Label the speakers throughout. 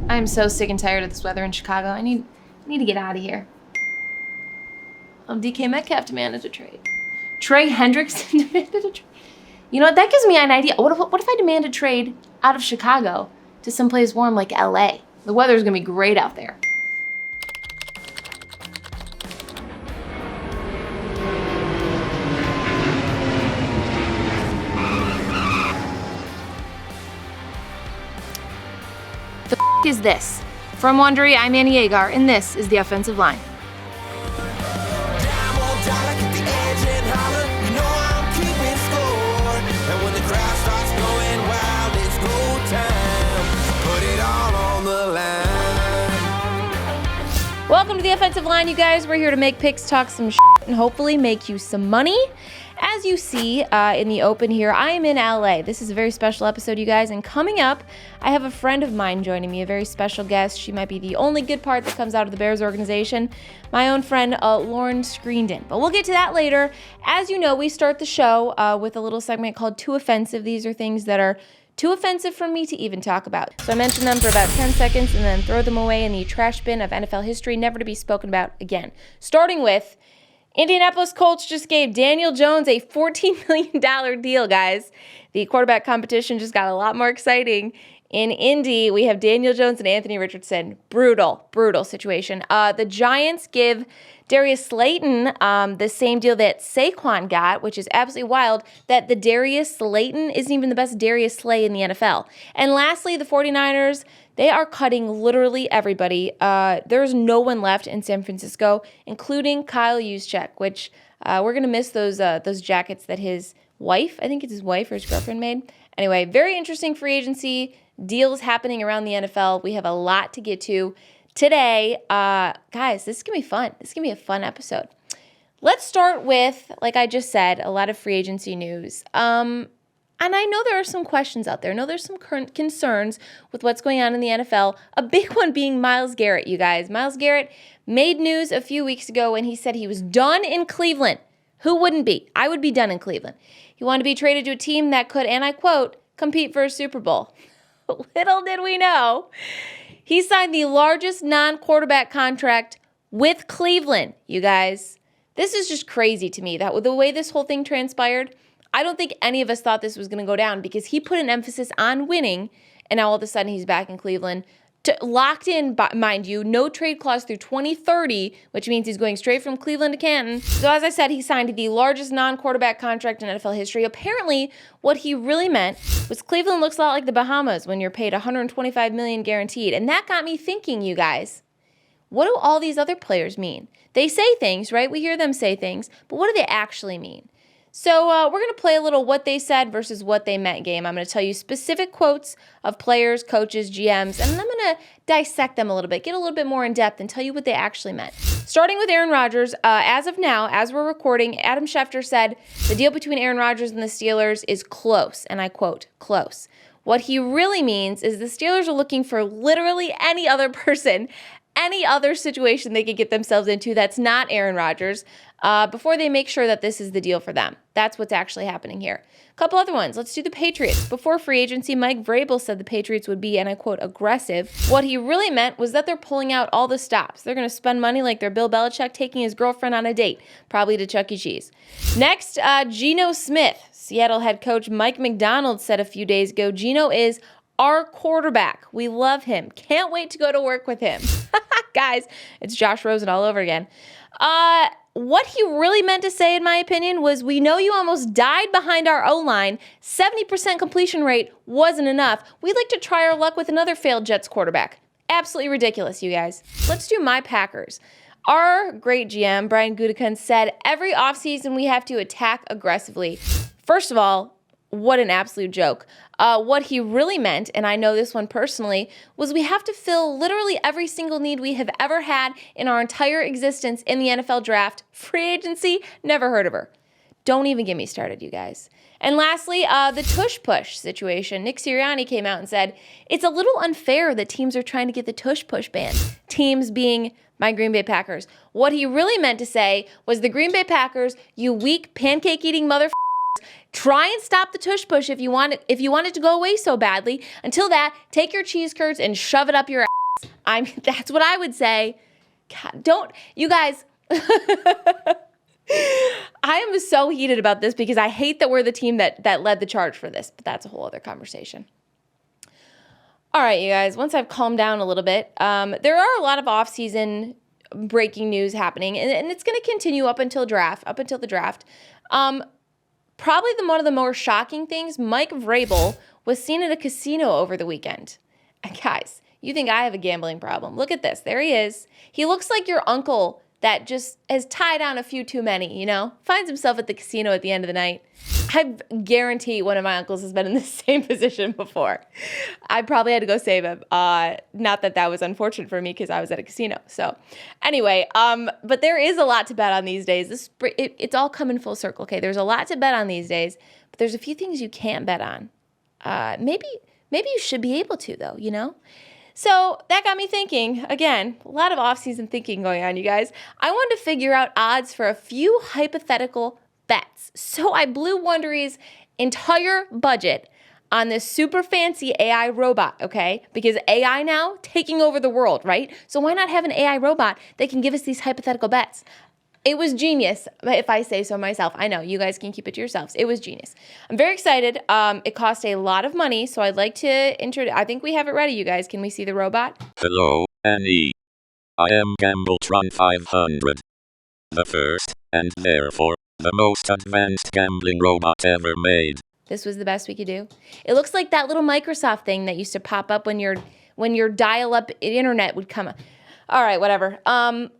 Speaker 1: I'm so sick and tired of this weather in Chicago. I need to get out of here. DK Metcalf demanded a trade. Trey Hendrickson demanded a trade. You know what? That gives me an idea. What if I demand a trade out of Chicago to someplace warm like LA? The weather's gonna be great out there. The f is this? From Wondery, I'm Agar, and this is the offensive line. Welcome to the offensive line, you guys. We're here to make picks, talk some shit, and hopefully make you some money. As you see in the open here, I am in LA. This is a very special episode, you guys. And coming up, I have a friend of mine joining me, a very special guest. She might be the only good part that comes out of the Bears organization. My own friend, Lauren Screeden. But we'll get to that later. As you know, we start the show with a little segment called Too Offensive. These are things that are too offensive for me to even talk about. So I mention them for about 10 seconds and then throw them away in the trash bin of NFL history, never to be spoken about again. Starting with, Indianapolis Colts just gave Daniel Jones a $14 million deal, guys. The quarterback competition just got a lot more exciting. In Indy, we have Daniel Jones and Anthony Richardson. Brutal situation. The Giants give Darius Slayton the same deal that Saquon got, which is absolutely wild, that the Darius Slayton isn't even the best Darius Slay in the NFL. And lastly, the 49ers, they are cutting literally everybody. There's no one left in San Francisco, including Kyle Juszczyk, which we're going to miss those jackets that his wife, I think it's his wife or his girlfriend made. Anyway, very interesting free agency deals happening around the NFL. We have a lot to get to today. Guys, this is going to be fun. This is going to be a fun episode. Let's start with, like I just said, a lot of free agency news. And I know there are some questions out there. I know there's some current concerns with what's going on in the NFL. A big one being Myles Garrett, you guys. Myles Garrett made news a few weeks ago when he said he was done in Cleveland. Who wouldn't be? I would be done in Cleveland. He wanted to be traded to a team that could, and I quote, compete for a Super Bowl. Little did we know, he signed the largest non-quarterback contract with Cleveland, you guys. This is just crazy to me. That the way this whole thing transpired, I don't think any of us thought this was going to go down because he put an emphasis on winning, and now all of a sudden he's back in Cleveland. Locked in, mind you, no trade clause through 2030, which means he's going straight from Cleveland to Canton. So as I said, he signed the largest non-quarterback contract in NFL history. Apparently, what he really meant was Cleveland looks a lot like the Bahamas when you're paid $125 million guaranteed. And that got me thinking, you guys, what do all these other players mean? They say things, right? We hear them say things, but what do they actually mean? So we're going to play a little what they said versus what they meant game. I'm going to tell you specific quotes of players, coaches, GMs, and then I'm going to dissect them a little bit, get a little bit more in depth, and tell you what they actually meant. Starting with Aaron Rodgers, as of now, as we're recording, Adam Schefter said the deal between Aaron Rodgers and the Steelers is close, and I quote, close. What he really means is the Steelers are looking for literally any other person, any other situation they could get themselves into that's not Aaron Rodgers before they make sure that this is the deal for them. That's what's actually happening here. A couple other ones. Let's do the Patriots. Before free agency, Mike Vrabel said the Patriots would be, and I quote, aggressive. What he really meant was that they're pulling out all the stops. They're going to spend money like they're Bill Belichick taking his girlfriend on a date, probably to Chuck E. Cheese. Next, Geno Smith. Seattle head coach Mike McDonald said a few days ago, Geno is our quarterback. We love him. Can't wait to go to work with him. Guys, it's Josh Rosen all over again. What he really meant to say, in my opinion, was we know you almost died behind our O-line. 70% completion rate wasn't enough. We'd like to try our luck with another failed Jets quarterback. Absolutely ridiculous, you guys. Let's do my Packers. Our great GM, Brian Gutekunst, said every offseason we have to attack aggressively. First of all, what an absolute joke. What he really meant, and I know this one personally, was we have to fill literally every single need we have ever had in our entire existence in the NFL draft. Free agency, never heard of her. Don't even get me started, you guys. And lastly, the tush-push situation. Nick Sirianni came out and said, it's a little unfair that teams are trying to get the tush-push ban. Teams being my Green Bay Packers. What he really meant to say was the Green Bay Packers, you weak pancake-eating motherfuckers, try and stop the tush push if you want it to go away so badly. Until that, take your cheese curds and shove it up your ass. That's what I would say. God, don't, you guys, I am so heated about this because I hate that we're the team that led the charge for this, but that's a whole other conversation. All right, you guys, once I've calmed down a little bit, there are a lot of off-season breaking news happening, and it's going to continue up until the draft. Probably one of the more shocking things, Mike Vrabel was seen at a casino over the weekend. And guys, you think I have a gambling problem. Look at this. There he is. He looks like your uncle that just has tied on a few too many, finds himself at the casino at the end of the night. I guarantee one of my uncles has been in the same position before. I probably had to go save him. Not that was unfortunate for me because I was at a casino. So anyway, but there is a lot to bet on these days. It's all coming full circle. Okay, there's a lot to bet on these days, but there's a few things you can't bet on. Maybe you should be able to though, So that got me thinking, again, a lot of off-season thinking going on, you guys. I wanted to figure out odds for a few hypothetical bets. So I blew Wondery's entire budget on this super fancy AI robot, okay? Because AI now taking over the world, right? So why not have an AI robot that can give us these hypothetical bets? It was genius, if I say so myself. I know, you guys can keep it to yourselves. It was genius. I'm very excited. It cost a lot of money, so I'd like to introduce, I think we have it ready, you guys. Can we see the robot?
Speaker 2: Hello, Annie. I am Gambletron 500. The first, and therefore, the most advanced gambling robot ever made.
Speaker 1: This was the best we could do. It looks like that little Microsoft thing that used to pop up when your dial-up internet would come up. All right, whatever.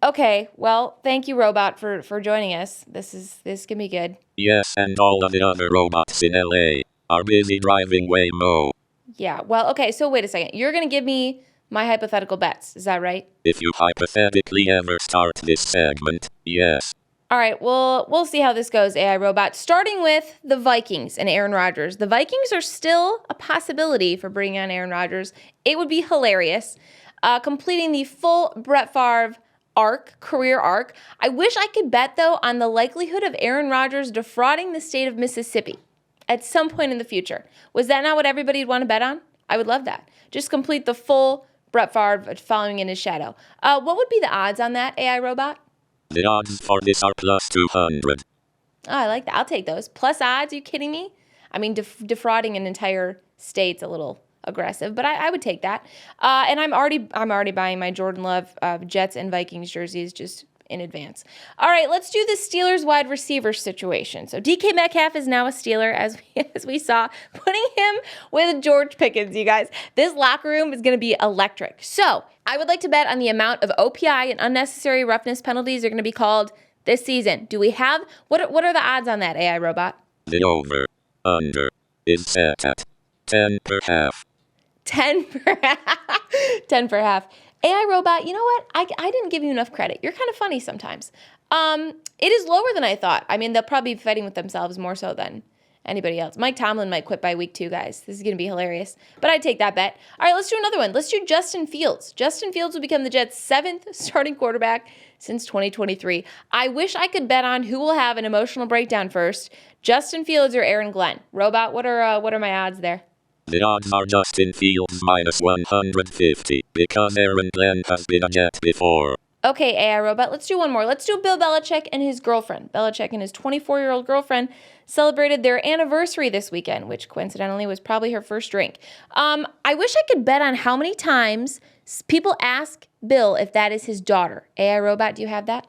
Speaker 1: Okay, well, thank you, robot, for joining us. This can be good.
Speaker 2: Yes, and all of the other robots in LA are busy driving Waymo.
Speaker 1: Yeah, well, okay, so wait a second. You're going to give me my hypothetical bets. Is that right?
Speaker 2: If you hypothetically ever start this segment, yes.
Speaker 1: All right, well, we'll see how this goes, AI robot. Starting with the Vikings and Aaron Rodgers. The Vikings are still a possibility for bringing on Aaron Rodgers. It would be hilarious. Completing the full Brett Favre career arc. I wish I could bet, though, on the likelihood of Aaron Rodgers defrauding the state of Mississippi at some point in the future. Was that not what everybody would want to bet on? I would love that. Just complete the full Brett Favre following in his shadow. What would be the odds on that, AI robot?
Speaker 2: The odds for this are plus 200.
Speaker 1: Oh, I like that. I'll take those. Plus odds? Are you kidding me? I mean, defrauding an entire state's a little aggressive, but I would take that. And I'm already buying my Jordan Love Jets and Vikings jerseys just in advance. All right, let's do the Steelers wide receiver situation. So DK Metcalf is now a Steeler, as we saw, putting him with George Pickens, you guys. This locker room is going to be electric. So I would like to bet on the amount of OPI and unnecessary roughness penalties are going to be called this season. Do we have, what are the odds on that, AI robot?
Speaker 2: The over-under is set at 10 per half.
Speaker 1: 10 per half. 10 per half. AI robot, you know what? I didn't give you enough credit. You're kind of funny sometimes. It is lower than I thought. I mean, they'll probably be fighting with themselves more so than anybody else. Mike Tomlin might quit by week 2, guys. This is going to be hilarious. But I'd take that bet. All right, let's do another one. Let's do Justin Fields. Justin Fields will become the Jets' 7th starting quarterback since 2023. I wish I could bet on who will have an emotional breakdown first, Justin Fields or Aaron Glenn. Robot, what are my odds there?
Speaker 2: The odds are Justin Fields minus 150 because Aaron Glenn has been a Jet before.
Speaker 1: Okay, AI robot, let's do one more. Let's do Bill Belichick and his girlfriend. Belichick and his 24-year-old girlfriend celebrated their anniversary this weekend, which coincidentally was probably her first drink. I wish I could bet on how many times people ask Bill if that is his daughter. AI robot, do you have that?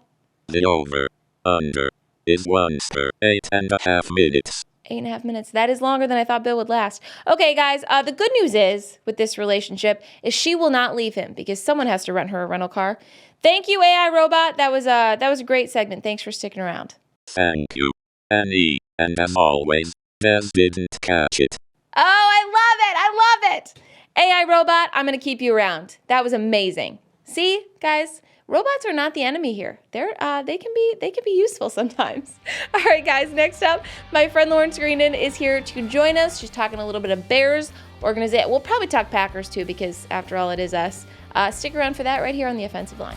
Speaker 2: The over-under is once per 8.5 minutes.
Speaker 1: 8.5 minutes. That is longer than I thought Bill would last. Okay, guys, the good news is with this relationship is she will not leave him because someone has to rent her a rental car. Thank you, AI robot. That was a great segment. Thanks for sticking around.
Speaker 2: Thank you, Annie. And as always, Des didn't catch it.
Speaker 1: Oh, I love it. AI robot, I'm going to keep you around. That was amazing. See, guys, robots are not the enemy here. They can be useful sometimes. All right, guys, next up, my friend Lauren Screeden is here to join us. She's talking a little bit of Bears organization. We'll probably talk Packers too because after all, it is us. Stick around for that right here on the offensive line.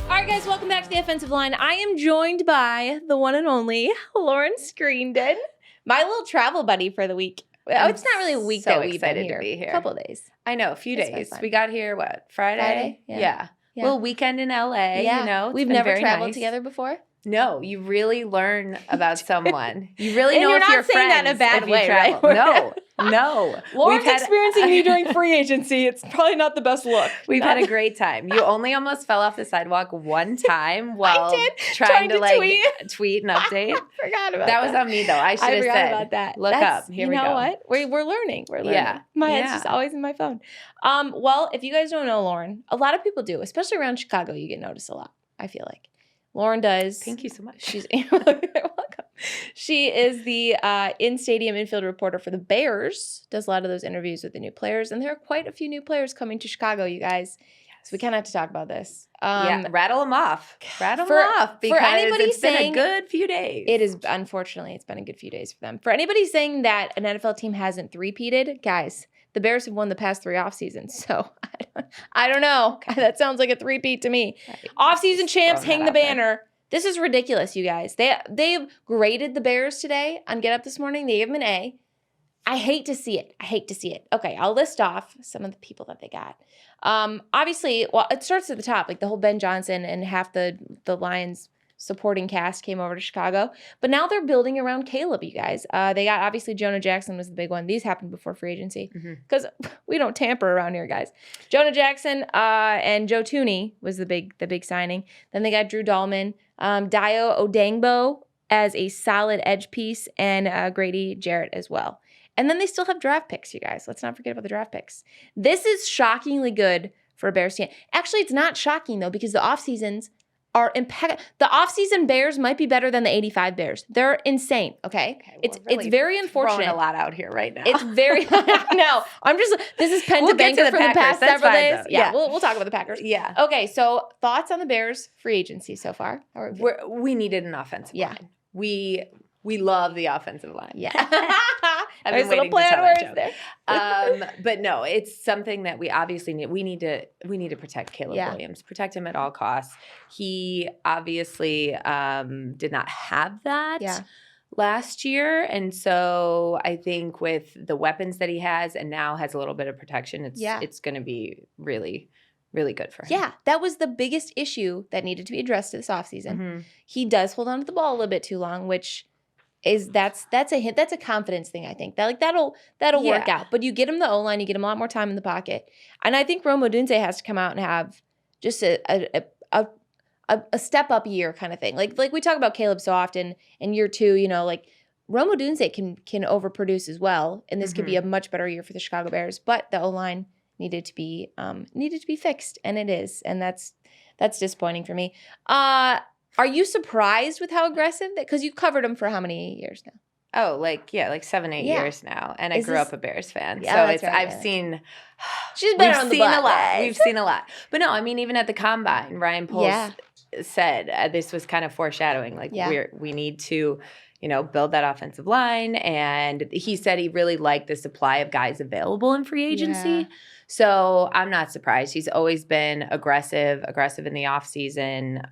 Speaker 1: All right, guys, welcome back to the offensive line. I am joined by the one and only Lauren Screeden, my little travel buddy for the week. It's not really a week that we've
Speaker 3: excited
Speaker 1: been here.
Speaker 3: to be here.
Speaker 1: A couple of days.
Speaker 3: I know, a few
Speaker 1: It's been
Speaker 3: days.
Speaker 1: fun.
Speaker 3: We got here, what, Friday?
Speaker 1: Yeah.
Speaker 3: Little weekend in LA, you know.
Speaker 1: We've
Speaker 3: been
Speaker 1: never
Speaker 3: very
Speaker 1: traveled
Speaker 3: nice.
Speaker 1: together before.
Speaker 3: No, you really learn about someone. You really
Speaker 1: And
Speaker 3: know
Speaker 1: you're
Speaker 3: if
Speaker 1: not
Speaker 3: you're
Speaker 1: saying
Speaker 3: friends
Speaker 1: that in a bad
Speaker 3: if you
Speaker 1: way, right?
Speaker 3: travel. No.
Speaker 1: Lauren's experiencing me during free agency. It's probably not the best look.
Speaker 3: We've had a great time. You only almost fell off the sidewalk one time while trying to tweet and update.
Speaker 1: I forgot about that.
Speaker 3: That was on me though. I should have said.
Speaker 1: About that.
Speaker 3: Look up. Here we go.
Speaker 1: You know what? We're learning. We're learning.
Speaker 3: Yeah.
Speaker 1: My head's just always in my phone. Well, if you guys don't know Lauren, a lot of people do, especially around Chicago. You get noticed a lot. I feel like Lauren does.
Speaker 3: Thank you so much.
Speaker 1: She's welcome. She is the in-stadium infield reporter for the Bears. Does a lot of those interviews with the new players, and there are quite a few new players coming to Chicago, you guys. So we kind of have to talk about this.
Speaker 3: Rattle them off. Rattle them off because it's been a good few days.
Speaker 1: It is, unfortunately, it's been a good few days for them. For anybody saying that an NFL team hasn't three-peated, guys, the Bears have won the past 3 off seasons. So I don't know. That sounds like a three-peat to me. Right. Off-season champs, hang the banner. This is ridiculous, you guys. They've graded the Bears today on Get Up this morning. They gave them an A. I hate to see it. Okay, I'll list off some of the people that they got. Obviously, well, it starts at the top. Like the whole Ben Johnson and half the Lions supporting cast came over to Chicago. But now they're building around Caleb, you guys. They got, obviously, Jonah Jackson was the big one. These happened before free agency. Because we don't tamper around here, guys. Jonah Jackson and Joe Tooney was the big signing. Then they got Drew Dahlman, Dio Odangbo as a solid edge piece, and Grady Jarrett as well. And then they still have draft picks, you guys. Let's not forget about the draft picks. This is shockingly good for a Bears team. Actually, it's not shocking, though, because the offseasons are impeccable. The offseason Bears might be better than the 85 Bears. They're insane, okay? It's very unfortunate.
Speaker 3: Throwing a lot out here right now.
Speaker 1: It's very, no, this is pen to banker for the past several days. Yeah, we'll talk about the Packers.
Speaker 3: Yeah.
Speaker 1: Okay, so thoughts on the Bears free agency so far?
Speaker 3: We needed an offensive line. We love the offensive line.
Speaker 1: Yeah.
Speaker 3: I've been waiting to tell that joke. But no, it's something that we obviously need. We need to protect Caleb Williams, protect him at all costs. He obviously did not have that last year. And so I think with the weapons that he has and now has a little bit of protection, it's going to be really, really good for him.
Speaker 1: Yeah, that was the biggest issue that needed to be addressed this offseason. He does hold on to the ball a little bit too long, which that's a hit. That's a confidence thing, I think. That'll work out. But you get him the O-line, you get him a lot more time in the pocket. And I think Rome Odunze has to come out and have just a step up year kind of thing. Like we talk about Caleb so often in year 2, you know, like Rome Odunze can overproduce as well, and this could be a much better year for the Chicago Bears. But the O-line needed to be fixed, and it is, and that's disappointing for me. Are you surprised with how aggressive? Because you've covered him for how many years now?
Speaker 3: Oh, like 7, 8 years now, and I grew up a Bears fan,
Speaker 1: yeah,
Speaker 3: so I've seen.
Speaker 1: She's been on the block,
Speaker 3: a lot. We've seen a lot, but no, I mean even at the combine, Ryan Poles said this was kind of foreshadowing. Like we need to, build that offensive line, and he said he really liked the supply of guys available in free agency. Yeah. So I'm not surprised. He's always been aggressive in the offseason,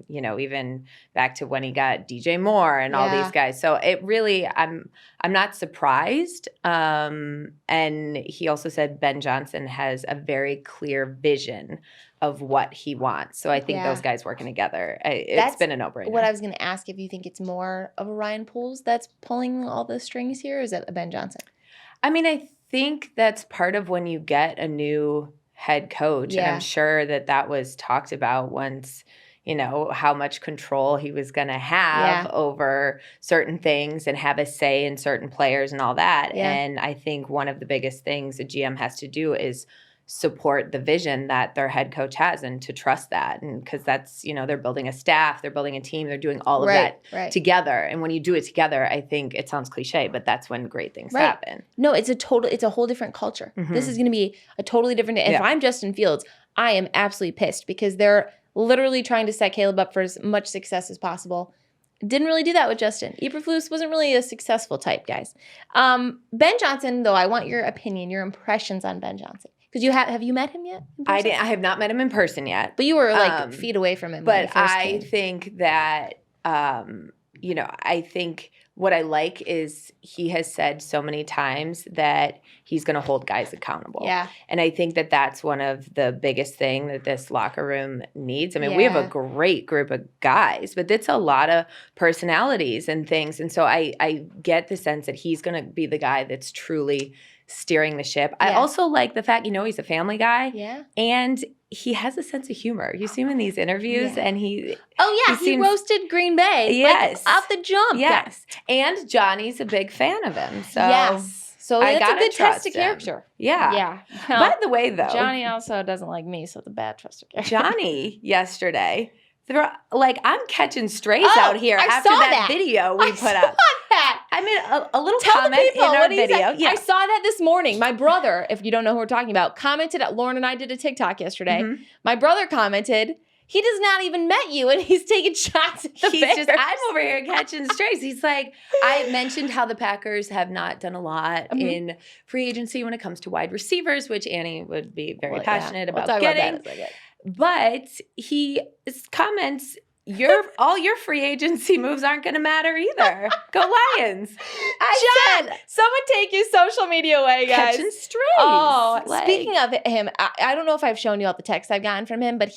Speaker 3: even back to when he got DJ Moore and all these guys. So it really, I'm not surprised. And he also said Ben Johnson has a very clear vision of what he wants. So I think those guys working together, it's been a no-brainer.
Speaker 1: What I was going to ask, if you think it's more of a Ryan Poles that's pulling all the strings here, or is it a Ben Johnson?
Speaker 3: I mean, I think that's part of when you get a new head coach. And I'm sure that was talked about once, how much control he was going to have over certain things and have a say in certain players and all that. Yeah. And I think one of the biggest things a GM has to do is support the vision that their head coach has and to trust that. And because that's, they're building a staff, they're building a team, they're doing all of that together. And when you do it together, I think it sounds cliche, but that's when great things happen.
Speaker 1: No, it's a whole different culture. This is going to be a totally different, if I'm Justin Fields, I am absolutely pissed because they're literally trying to set Caleb up for as much success as possible. Didn't really do that with Justin. Eberflus wasn't really a successful type, guys. Ben Johnson, though, I want your opinion, your impressions on Ben Johnson. Because have you met him yet?
Speaker 3: I have not met him in person yet.
Speaker 1: But you were feet away from him.
Speaker 3: But I think that, I think what I like is he has said so many times that he's going to hold guys accountable.
Speaker 1: Yeah.
Speaker 3: And I think that that's one of the biggest thing that this locker room needs. I mean, we have a great group of guys, but it's a lot of personalities and things. And so I get the sense that he's going to be the guy that's truly steering the ship. I also like the fact, he's a family guy.
Speaker 1: Yeah.
Speaker 3: And he has a sense of humor. You see him in these interviews and he
Speaker 1: roasted Green Bay.
Speaker 3: Yes.
Speaker 1: Off the jump.
Speaker 3: Yes. And Johnny's a big fan of him. So
Speaker 1: So
Speaker 3: I
Speaker 1: that's a good test
Speaker 3: him.
Speaker 1: of character.
Speaker 3: Yeah.
Speaker 1: Yeah.
Speaker 3: By the way, though.
Speaker 1: Johnny also doesn't like me, so it's a bad test of character.
Speaker 3: Johnny yesterday, I'm catching strays out here after that video we put up.
Speaker 1: That.
Speaker 3: I made a little
Speaker 1: Tell
Speaker 3: comment
Speaker 1: the people,
Speaker 3: in our video.
Speaker 1: Yeah. I saw that this morning. My brother, if you don't know who we're talking about, commented. Lauren and I did a TikTok yesterday. Mm-hmm. My brother commented, he does not even met you, and he's taking shots at the Bears.
Speaker 3: I'm over here catching strays. He's like, I mentioned how the Packers have not done a lot in free agency when it comes to wide receivers, which Annie would be very passionate about getting. But he comments, all your free agency moves aren't going to matter either. Go Lions.
Speaker 1: Someone take your social media away, guys.
Speaker 3: Catching strays.
Speaker 1: Oh, speaking of him, I don't know if I've shown you all the texts I've gotten from him, but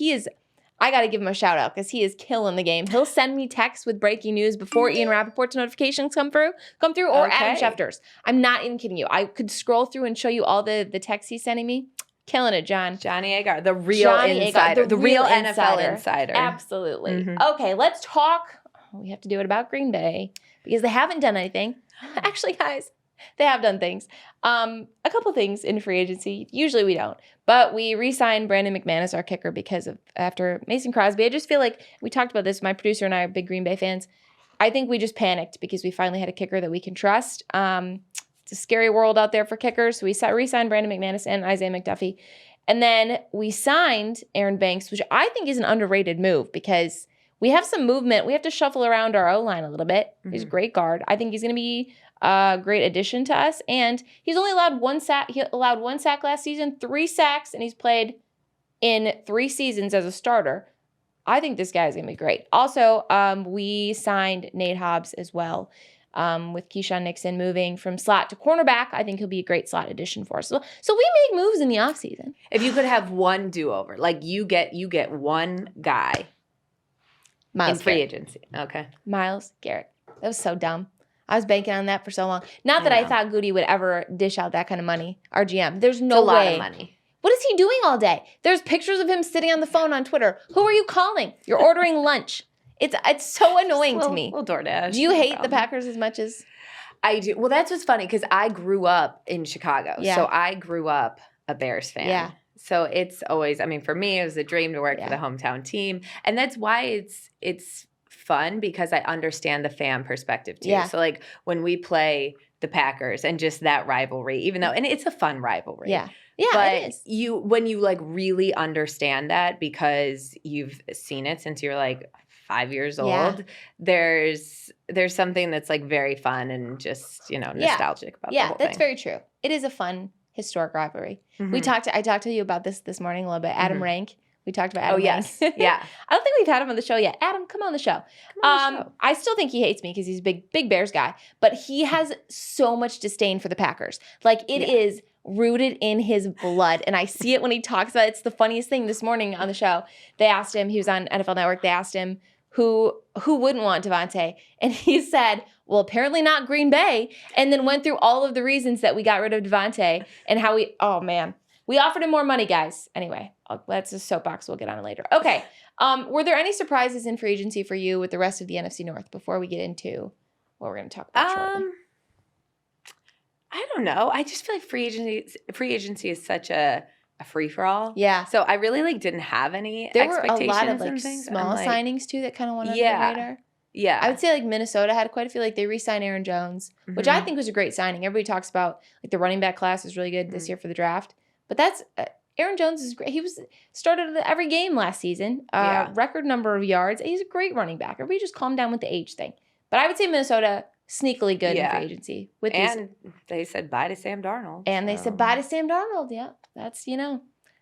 Speaker 1: I got to give him a shout out because he is killing the game. He'll send me texts with breaking news before Ian Rappaport's notifications come through, or Adam Schefter's. I'm not even kidding you. I could scroll through and show you all the texts he's sending me. Killing it, John.
Speaker 3: Johnny Agar, the real insider. The real NFL insider.
Speaker 1: Absolutely. Mm-hmm. Okay, let's talk. We have to do it about Green Bay because they haven't done anything. Actually, guys, they have done things. A couple things in free agency. Usually we don't. But we re-signed Brandon McManus, our kicker, because after Mason Crosby. I just feel like we talked about this. My producer and I are big Green Bay fans. I think we just panicked because we finally had a kicker that we can trust. It's a scary world out there for kickers. So we re-signed Brandon McManus and Isaiah McDuffie. And then we signed Aaron Banks, which I think is an underrated move because we have some movement. We have to shuffle around our O-line a little bit. Mm-hmm. He's a great guard. I think he's going to be a great addition to us. And he's only allowed one sack. He allowed 1 sack last season, 3 sacks, and he's played in 3 seasons as a starter. I think this guy is going to be great. Also, we signed Nate Hobbs as well. With Keyshawn Nixon moving from slot to cornerback, I think he'll be a great slot addition for us. So we make moves in the offseason.
Speaker 3: If you could have one do-over, like you get one guy
Speaker 1: Myles
Speaker 3: in free agency. Okay.
Speaker 1: Myles Garrett. That was so dumb. I was banking on that for so long. Not that I thought Goody would ever dish out that kind of money. Our GM. There's no way.
Speaker 3: It's a lot of money.
Speaker 1: What is he doing all day? There's pictures of him sitting on the phone on Twitter. Who are you calling? You're ordering lunch. It's so annoying to me.
Speaker 3: Little DoorDash.
Speaker 1: Do you hate the Packers as much as
Speaker 3: I do? Well, that's what's funny because I grew up in Chicago. Yeah. So I grew up a Bears fan. Yeah. So it's always, for me, it was a dream to work for the hometown team. And that's why it's fun because I understand the fan perspective too. Yeah. So like when we play the Packers and just that rivalry, even though, and it's a fun rivalry.
Speaker 1: Yeah. Yeah,
Speaker 3: but
Speaker 1: it is.
Speaker 3: When you like really understand that because you've seen it since you're like 5 years old, there's something that's like very fun and just, nostalgic about the whole thing. Yeah,
Speaker 1: that's very true. It is a fun historic rivalry. Mm-hmm. I talked to you about this morning a little bit. Adam Rank. We talked about Adam Rank.
Speaker 3: Yes. Yeah.
Speaker 1: I don't think we've had him on the show yet. Adam, come on the show. I still think he hates me because he's a big Bears guy, but he has so much disdain for the Packers. Like it is rooted in his blood. And I see it when he talks about it. It's the funniest thing. This morning on the show, they asked him, he was on NFL Network, they asked him who wouldn't want Devontae? And he said, well, apparently not Green Bay. And then went through all of the reasons that we got rid of Devontae and how we offered him more money, guys. Anyway, that's a soapbox. We'll get on it later. Okay. Were there any surprises in free agency for you with the rest of the NFC North before we get into what we're going to talk about shortly?
Speaker 3: I don't know. I just feel like free agency is such a free-for-all.
Speaker 1: Yeah.
Speaker 3: So I really didn't have any expectations.
Speaker 1: There were a lot of small signings too that kind of went under the radar.
Speaker 3: Yeah.
Speaker 1: I would say Minnesota had quite a few. They re-signed Aaron Jones, which I think was a great signing. Everybody talks about the running back class is really good this year for the draft. But that's Aaron Jones is great. He started every game last season. Record number of yards. He's a great running back. Everybody just calm down with the age thing. But I would say Minnesota sneakily good in free agency.
Speaker 3: They said bye to Sam Darnold.
Speaker 1: And they said bye to Sam Darnold. Yeah, that's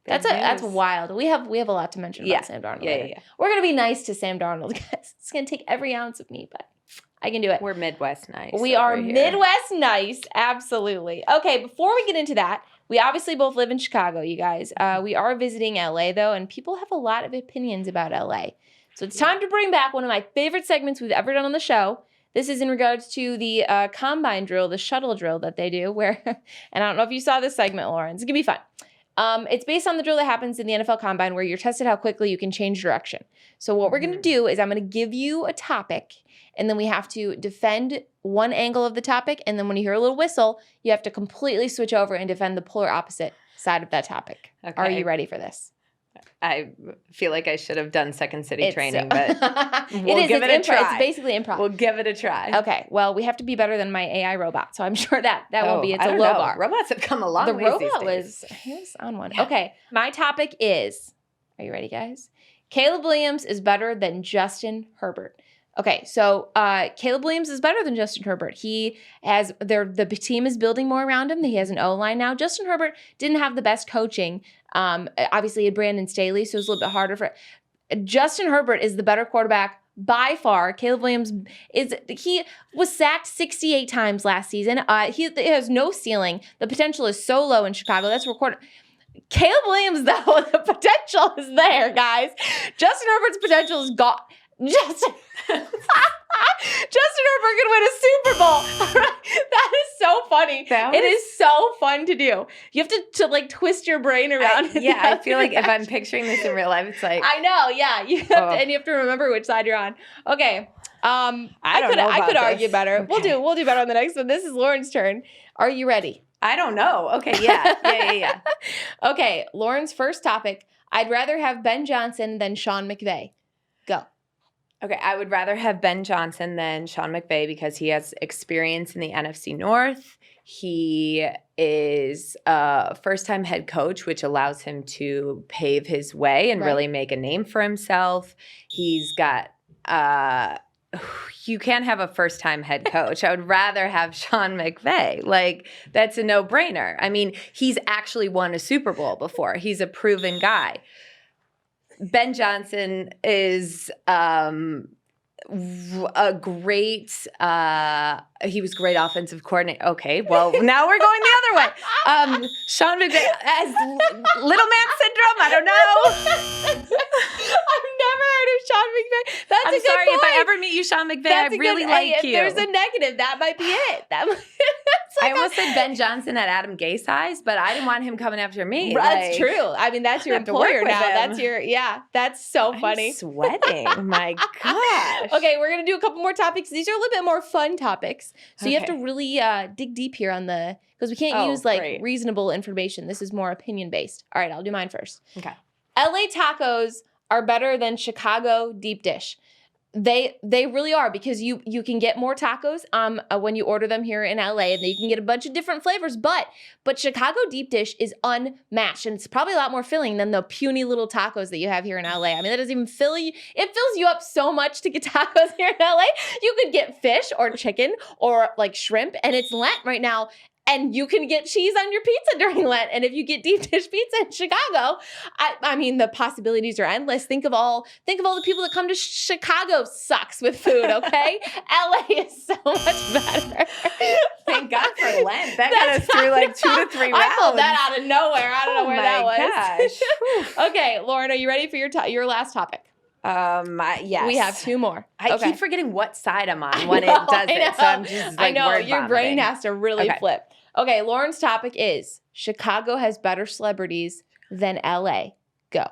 Speaker 1: that's wild. We have a lot to mention about Sam Darnold. Yeah. We're gonna be nice to Sam Darnold, guys. It's gonna take every ounce of me, but I can do it.
Speaker 3: We're Midwest nice.
Speaker 1: We are Midwest nice. Absolutely. Okay, before we get into that, we obviously both live in Chicago, you guys. We are visiting LA, though, and people have a lot of opinions about LA. So it's time to bring back one of my favorite segments we've ever done on the show. This is in regards to the combine drill, the shuttle drill that they do, where, and I don't know if you saw this segment, Lauren. It's going to be fun. It's based on the drill that happens in the NFL Combine where you're tested how quickly you can change direction. So what we're going to do is I'm going to give you a topic, and then we have to defend one angle of the topic, and then when you hear a little whistle, you have to completely switch over and defend the polar opposite side of that topic. Okay. Are you ready for this?
Speaker 3: I feel like I should have done Second City training, but we'll give it a try.
Speaker 1: It's basically improv.
Speaker 3: We'll give it a try.
Speaker 1: Okay. Well, we have to be better than my AI robot, so I'm sure that won't be. It's a low bar.
Speaker 3: Robots have come a long way.
Speaker 1: The robot he was on one. Yeah. Okay. My topic is, are you ready, guys? Caleb Williams is better than Justin Herbert. Okay, so Caleb Williams is better than Justin Herbert. He has the team is building more around him. He has an O-line now. Justin Herbert didn't have the best coaching. Obviously, he had Brandon Staley, so it was a little bit harder for Justin Herbert is the better quarterback by far. Caleb Williams he was sacked 68 times last season. He has no ceiling. The potential is so low in Chicago. That's recorded. Caleb Williams, though, the potential is there, guys. Justin Herbert's potential is gone. Justin Herbert could win a Super Bowl. That is so funny. It is so fun to do. You have to like twist your brain around.
Speaker 3: I feel like if I'm picturing this in real life, it's like
Speaker 1: I know. Yeah, you have to, and you have to remember which side you're on. Okay. I could argue better. Okay. We'll do better on the next one. This is Lauren's turn. Are you ready?
Speaker 3: I don't know. Okay. Yeah.
Speaker 1: Okay. Lauren's first topic. I'd rather have Ben Johnson than Sean McVay. Go.
Speaker 3: Okay, I would rather have Ben Johnson than Sean McVay because he has experience in the NFC North. He is a first-time head coach, which allows him to pave his way and really make a name for himself. He's got you can't have a first-time head coach. I would rather have Sean McVay. Like, that's a no-brainer. I mean, he's actually won a Super Bowl before. He's a proven guy. Ben Johnson is a great he was great offensive coordinator. Okay, well, now we're going the other way. Sean McVay has little man syndrome. I don't know.
Speaker 1: I've never heard of Sean McVay. That's
Speaker 3: I'm
Speaker 1: a good
Speaker 3: sorry
Speaker 1: point.
Speaker 3: If I ever meet you, Sean McVay. I really like you.
Speaker 1: If there's a negative, that might be it.
Speaker 3: I almost said Ben Johnson at Adam Gay size, but I didn't want him coming after me.
Speaker 1: That's true. I mean, that's your employer now. That's that's so funny.
Speaker 3: I'm sweating. My gosh.
Speaker 1: Okay, we're going to do a couple more topics. These are a little bit more fun topics. So you have to really dig deep here on because we can't use reasonable information. This is more opinion based. All right, I'll do mine first.
Speaker 3: Okay.
Speaker 1: LA tacos are better than Chicago deep dish. They really are because you can get more tacos when you order them here in LA, and you can get a bunch of different flavors. But Chicago deep dish is unmatched, and it's probably a lot more filling than the puny little tacos that you have here in LA. I mean, that doesn't even fill you. It fills you up so much to get tacos here in LA. You could get fish or chicken or like shrimp, and it's Lent right now. And you can get cheese on your pizza during Lent. And if you get deep dish pizza in Chicago, I mean, the possibilities are endless. Think of all the people that come to Chicago sucks with food, okay? LA is so much better.
Speaker 3: Thank God for Lent. That got us through like 2 to 3 rounds.
Speaker 1: I pulled that out of nowhere. I don't know where that was.
Speaker 3: Gosh.
Speaker 1: Okay, Lauren, are you ready for your last topic?
Speaker 3: Yes.
Speaker 1: We have 2 more.
Speaker 3: I keep forgetting what side I'm on when it does it. So I'm just like,
Speaker 1: I know.
Speaker 3: word
Speaker 1: Your brain
Speaker 3: vomiting.
Speaker 1: has to really flip. Okay, Lauren's topic is Chicago has better celebrities than LA. Go.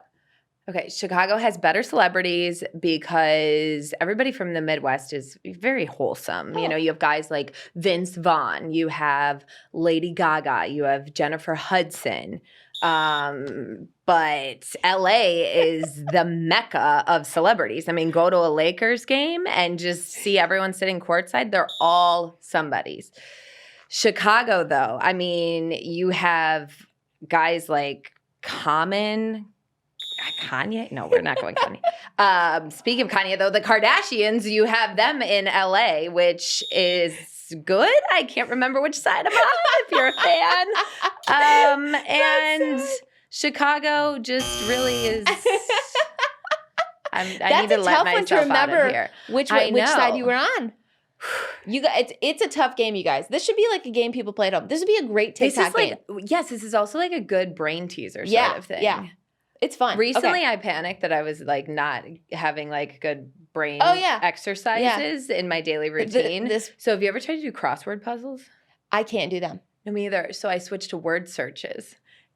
Speaker 3: Okay, Chicago has better celebrities because everybody from the Midwest is very wholesome. You know, you have guys like Vince Vaughn, you have Lady Gaga, you have Jennifer Hudson. But LA is the mecca of celebrities. I mean, go to a Lakers game and just see everyone sitting courtside. They're all somebodies. Chicago, though, I mean, you have guys like Kanye. No, we're not going Kanye. Speaking of Kanye, though, the Kardashians, you have them in LA, which is good. I can't remember which side I'm on if you're a fan. And Chicago just really is. I need to let myself out of here.
Speaker 1: Which side you were on. You guys, it's a tough game, you guys. This should be like a game people play at home. This would be a great TikTok game.
Speaker 3: Yes, this is also like a good brain teaser sort of thing.
Speaker 1: Yeah. It's fun.
Speaker 3: Recently, I panicked that I was like not having like good brain exercises in my daily routine. So have you ever tried to do crossword puzzles?
Speaker 1: I can't do them.
Speaker 3: No, me either. So I switched to word searches.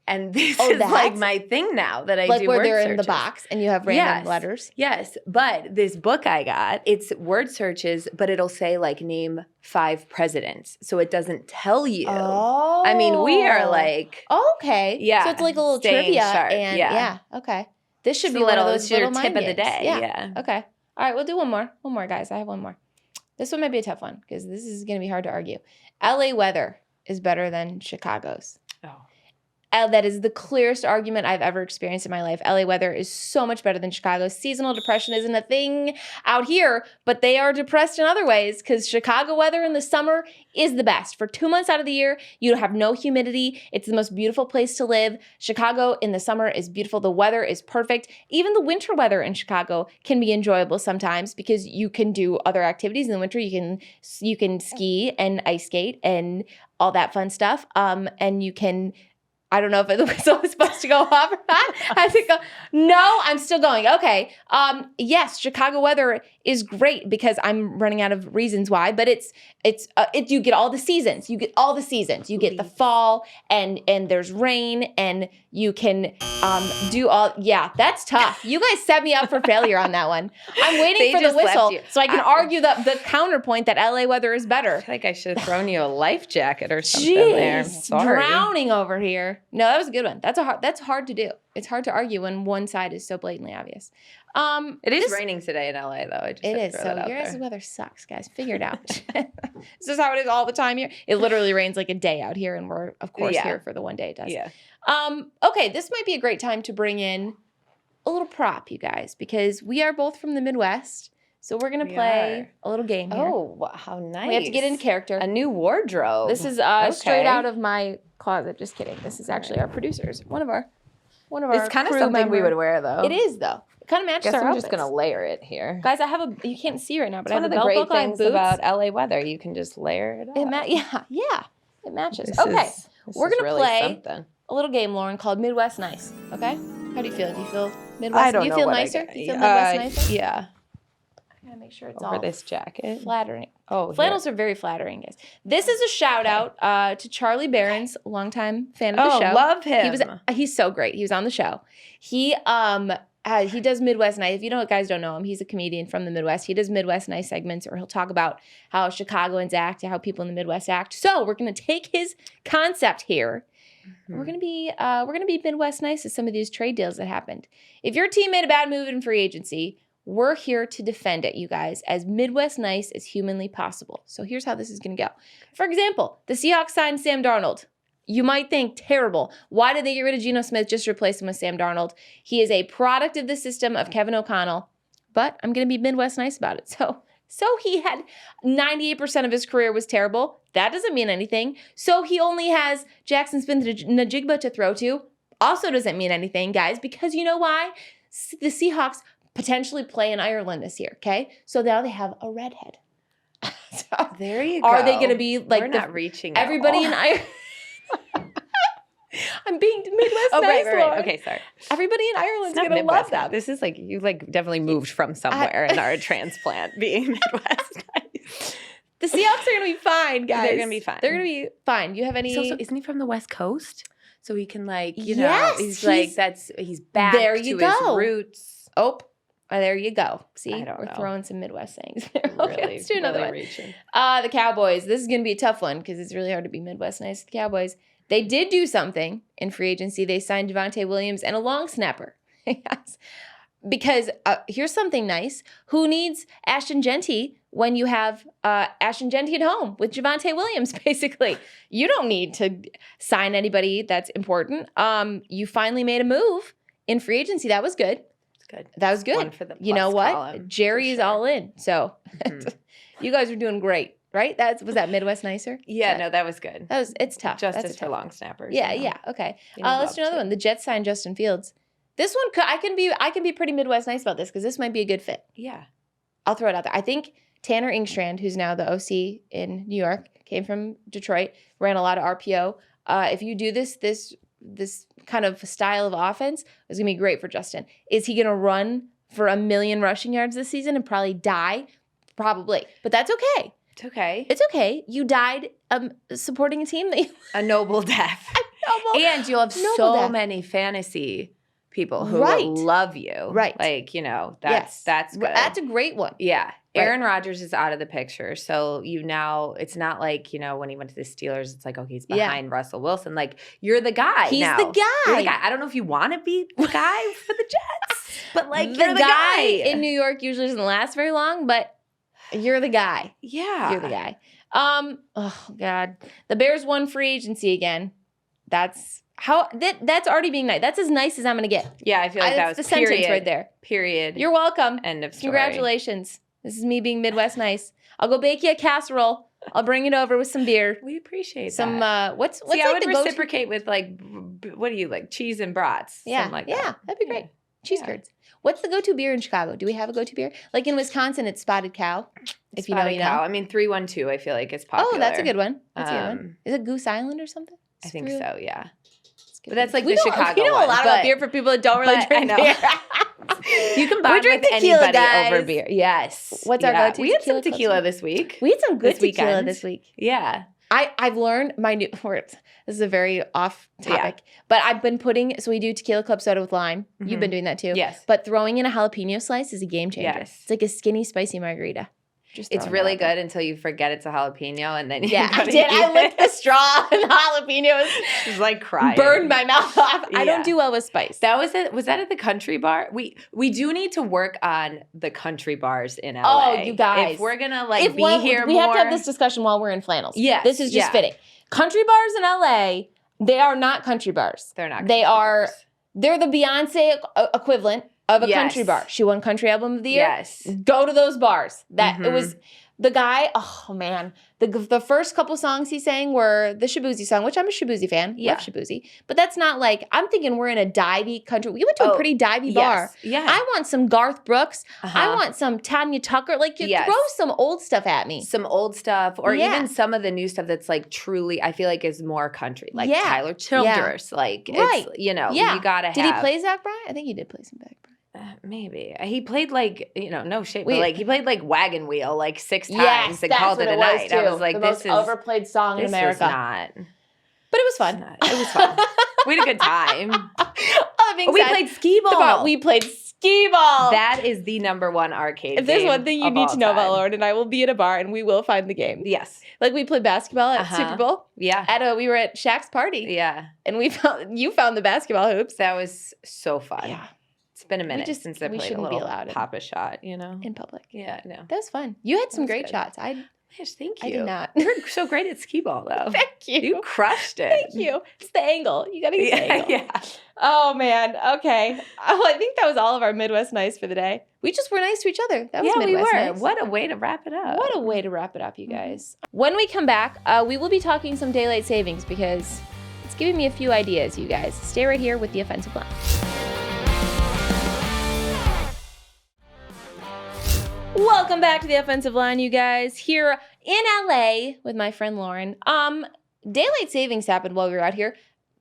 Speaker 3: And this is like my thing now that I do word searches. Like where they're in the box
Speaker 1: and you have random letters?
Speaker 3: Yes. But this book I got, it's word searches, but it'll say like name 5 presidents. So it doesn't tell you.
Speaker 1: Oh.
Speaker 3: I mean, we are like.
Speaker 1: Okay. Yeah. So it's like a little trivia.
Speaker 3: Sharp.
Speaker 1: And okay. This should be one of those little
Speaker 3: tip of the day.
Speaker 1: Yeah. Okay. All right. We'll do one more. One more, guys. I have one more. This one might be a tough one because this is going to be hard to argue. LA weather is better than Chicago's.
Speaker 3: Oh.
Speaker 1: That is the clearest argument I've ever experienced in my life. LA weather is so much better than Chicago. Seasonal depression isn't a thing out here, but they are depressed in other ways because Chicago weather in the summer is the best. For 2 months out of the year, you have no humidity. It's the most beautiful place to live. Chicago in the summer is beautiful. The weather is perfect. Even the winter weather in Chicago can be enjoyable sometimes because you can do other activities in the winter. You can ski and ice skate and all that fun stuff. And you can. I don't know if the whistle was supposed to go off or not. I think, no, I'm still going. Okay. Yes, Chicago weather is great because I'm running out of reasons why, but you get all the seasons. You get all the seasons. You get the fall and there's rain and you can do all. Yeah, that's tough. You guys set me up for failure on that one. I'm waiting for the whistle so I can argue the counterpoint that LA weather is better.
Speaker 3: I feel like I should have thrown you a life jacket or something there. I'm sorry.
Speaker 1: Drowning over here. No, that was a good one. That's hard to do. It's hard to argue when one side is so blatantly obvious.
Speaker 3: It is raining today in LA, though. It is.
Speaker 1: So your guys' weather sucks, guys. Figure it out. This is how it is all the time here. It literally rains like a day out here, and we're, of course, here for the one day it does.
Speaker 3: Yeah.
Speaker 1: Okay, this might be a great time to bring in a little prop, you guys, because we are both from the Midwest. So we're going to play a little game here.
Speaker 3: Oh, how nice.
Speaker 1: We have to get into character.
Speaker 3: A new wardrobe.
Speaker 1: This is straight out of my closet. Just kidding. This is actually our producers. One of our
Speaker 3: It's kind of something we would wear, though.
Speaker 1: It is, though. It kind of matches our outfits.
Speaker 3: I'm just going to layer it here.
Speaker 1: Guys, you can't see right now, but
Speaker 3: it's
Speaker 1: I have
Speaker 3: one of the great things about LA weather. You can just layer it up.
Speaker 1: It matches. We're going to play a little game, Lauren, called Midwest Nice. Okay? How do you feel? Do you feel Midwest?
Speaker 3: I don't know.
Speaker 1: Do you feel nicer? Do you feel Midwest nicer?
Speaker 3: Yeah.
Speaker 1: Make sure it's
Speaker 3: over
Speaker 1: all
Speaker 3: this jacket.
Speaker 1: Flattering. Oh, flannels are very flattering, guys. This is a shout out to Charlie Barron's, longtime fan of the show.
Speaker 3: Love him.
Speaker 1: He's so great. He was on the show. He does Midwest Nice. If you guys don't know him, he's a comedian from the Midwest. He does Midwest Nice segments, or he'll talk about how Chicagoans act and how people in the Midwest act. So we're gonna take his concept here. Mm-hmm. We're gonna be Midwest Nice to some of these trade deals that happened. If your team made a bad move in free agency, we're here to defend it, you guys, as Midwest nice as humanly possible. So here's how this is going to go. For example, the Seahawks signed Sam Darnold. You might think, terrible. Why did they get rid of Geno Smith, just replace him with Sam Darnold? He is a product of the system of Kevin O'Connell, but I'm going to be Midwest nice about it. So he had 98% of his career was terrible. That doesn't mean anything. So he only has Jackson Smith-Njigba to throw to. Also doesn't mean anything, guys, because you know why? The Seahawks potentially play in Ireland this year, okay? So now they have a redhead.
Speaker 3: So there you go.
Speaker 1: Are they going to be like
Speaker 3: we're not reaching
Speaker 1: everybody in Ireland? I'm being Midwest nice.
Speaker 3: Right. Okay, sorry.
Speaker 1: Everybody in Ireland's going to love that.
Speaker 3: This is like you definitely moved from somewhere in our transplant being Midwest nice.
Speaker 1: The Seahawks are going to be fine, guys.
Speaker 3: They're going to be fine.
Speaker 1: They're going to be fine. You have any?
Speaker 3: Isn't he from the West Coast? So he can he's back
Speaker 1: there
Speaker 3: to
Speaker 1: you
Speaker 3: his
Speaker 1: go.
Speaker 3: Roots.
Speaker 1: There you go. See, we're throwing some Midwest sayings there. Okay, let's do another one. The Cowboys. This is going to be a tough one because it's really hard to be Midwest nice. The Cowboys. They did do something in free agency. They signed Javonte Williams and a long snapper. Yes. Because here's something nice. Who needs Ashton Genty when you have Ashton Genty at home with Javonte Williams, basically? You don't need to sign anybody that's important. You finally made a move in free agency. That was good.
Speaker 3: Good.
Speaker 1: That was good. You know what? Jerry is all in. So you guys are doing great. Right? Was that Midwest nicer?
Speaker 3: Yeah, no, that was good.
Speaker 1: It's tough.
Speaker 3: Justice for long snappers.
Speaker 1: Yeah. Okay. Let's do another one. The Jets signed Justin Fields. This one, I can be pretty Midwest nice about this because this might be a good fit.
Speaker 3: Yeah.
Speaker 1: I'll throw it out there. I think Tanner Ingstrand, who's now the OC in New York, came from Detroit, ran a lot of RPO. If you do this kind of style of offense, it's going to be great for Justin. Is he going to run for 1 million rushing yards this season and probably die? Probably. But that's okay.
Speaker 3: It's okay.
Speaker 1: It's okay. You died supporting a team that you...
Speaker 3: A noble death. And you'll have so many fantasy people who will love you.
Speaker 1: Right.
Speaker 3: Like, that's good.
Speaker 1: That's a great one.
Speaker 3: Yeah. Aaron Rodgers is out of the picture. So it's not like, when he went to the Steelers, it's like, okay, he's behind Russell Wilson. Like, you're the guy
Speaker 1: He's
Speaker 3: now.
Speaker 1: the guy.
Speaker 3: You're the guy. I don't know if you want to be the guy for the Jets, but like,
Speaker 1: the
Speaker 3: you're the guy.
Speaker 1: In New York usually doesn't last very long, but you're the guy.
Speaker 3: Yeah.
Speaker 1: You're the guy. Oh, God. The Bears won free agency again. That's already being nice. That's as nice as I'm going to get.
Speaker 3: Yeah, I feel like that was
Speaker 1: the sentence right there.
Speaker 3: Period.
Speaker 1: You're welcome.
Speaker 3: End of story.
Speaker 1: Congratulations. This is me being Midwest nice. I'll go bake you a casserole. I'll bring it over with some beer.
Speaker 3: We appreciate
Speaker 1: some,
Speaker 3: that.
Speaker 1: What's
Speaker 3: See,
Speaker 1: like
Speaker 3: I would
Speaker 1: the
Speaker 3: reciprocate with like, what do you like? Cheese and brats.
Speaker 1: Yeah.
Speaker 3: Something like that.
Speaker 1: Yeah, that'd be great. Cheese curds. What's the go-to beer in Chicago? Do we have a go-to beer? Like in Wisconsin, it's Spotted Cow. If you know, you know.
Speaker 3: I mean, 312, I feel like is popular.
Speaker 1: Oh, that's a good one. That's a good one. Is it Goose Island or something?
Speaker 3: I think so, yeah. But that's like the Chicago
Speaker 1: We know
Speaker 3: one,
Speaker 1: a lot about beer for people that don't really drink beer.
Speaker 3: You can buy with
Speaker 1: tequila,
Speaker 3: anybody
Speaker 1: guys.
Speaker 3: over beer. Yes.
Speaker 1: What's our go-to?
Speaker 3: We had some tequila this week.
Speaker 1: We had some good tequila
Speaker 3: weekend.
Speaker 1: this week.
Speaker 3: Yeah.
Speaker 1: I've learned my new words. This is a very off topic, but I've been so we do tequila club soda with lime. Mm-hmm. You've been doing that too.
Speaker 3: Yes.
Speaker 1: But throwing in a jalapeno slice is a game changer.
Speaker 3: Yes.
Speaker 1: It's like a skinny, spicy margarita.
Speaker 3: It's really good until you forget it's a jalapeno and then you
Speaker 1: I did. I licked the straw and the jalapenos.
Speaker 3: Just like crying.
Speaker 1: Burned my mouth off. I don't do well with spice.
Speaker 3: That was it. Was that at the country bar? We do need to work on the country bars in LA.
Speaker 1: Oh, you guys.
Speaker 3: If we're gonna be here
Speaker 1: we
Speaker 3: more.
Speaker 1: have to have this discussion while we're in flannels.
Speaker 3: Yes.
Speaker 1: This is just fitting. Country bars in LA, they are not country bars.
Speaker 3: They're not.
Speaker 1: They're the Beyonce equivalent of a country bar. She won Country Album of the Year.
Speaker 3: Yes.
Speaker 1: Go to those bars. It was the guy. Oh man, the first couple songs he sang were the Shaboozey song, which I'm a Shaboozey fan.
Speaker 3: Yeah.
Speaker 1: Love Shaboozey. But that's not like, I'm thinking we're in a divey country. We went to a pretty divey bar.
Speaker 3: Yeah.
Speaker 1: I want some Garth Brooks. I want some Tanya Tucker. Like, you throw some old stuff at me.
Speaker 3: Some old stuff, or even some of the new stuff that's like truly, I feel like is more country. Like Tyler Childers. Like, it's, you gotta have.
Speaker 1: Did he play Zach Bryan? I think he did play some Zach Bryan.
Speaker 3: Maybe. He played like, no shit, but like he played like Wagon Wheel like 6 times and called it a night. I was like,
Speaker 1: the
Speaker 3: this
Speaker 1: most overplayed song in America.
Speaker 3: Not.
Speaker 1: But it was fun.
Speaker 3: It was fun. We had a good time.
Speaker 1: We
Speaker 3: played skee ball.
Speaker 1: We played skee ball.
Speaker 3: That is the #1 arcade.
Speaker 1: If there's one thing you need to know about Lauren and I, will be at a bar and we will find the game.
Speaker 3: Yes.
Speaker 1: Like we played basketball at Super Bowl.
Speaker 3: Yeah.
Speaker 1: We were at Shaq's party.
Speaker 3: Yeah.
Speaker 1: And you found the basketball hoops.
Speaker 3: That was so fun.
Speaker 1: Yeah.
Speaker 3: It's been a minute since I played a little Papa shot,
Speaker 1: in public.
Speaker 3: Yeah, no.
Speaker 1: That was fun. You had some great shots.
Speaker 3: Yes, thank you.
Speaker 1: I did not.
Speaker 3: You're so great at skee ball, though.
Speaker 1: Thank you.
Speaker 3: You crushed it.
Speaker 1: Thank you. It's the angle. You got to get the angle.
Speaker 3: Yeah.
Speaker 1: Oh, man. Okay. I think that was all of our Midwest Nice for the day. We just were nice to each other. That was Midwest Nice.
Speaker 3: What a way to wrap it up.
Speaker 1: What a way to wrap it up, you guys. When we come back, we will be talking some daylight savings because it's giving me a few ideas, you guys. Stay right here with the offensive line. Welcome back to the offensive line, you guys. Here in LA with my friend Lauren. Daylight savings happened while we were out here.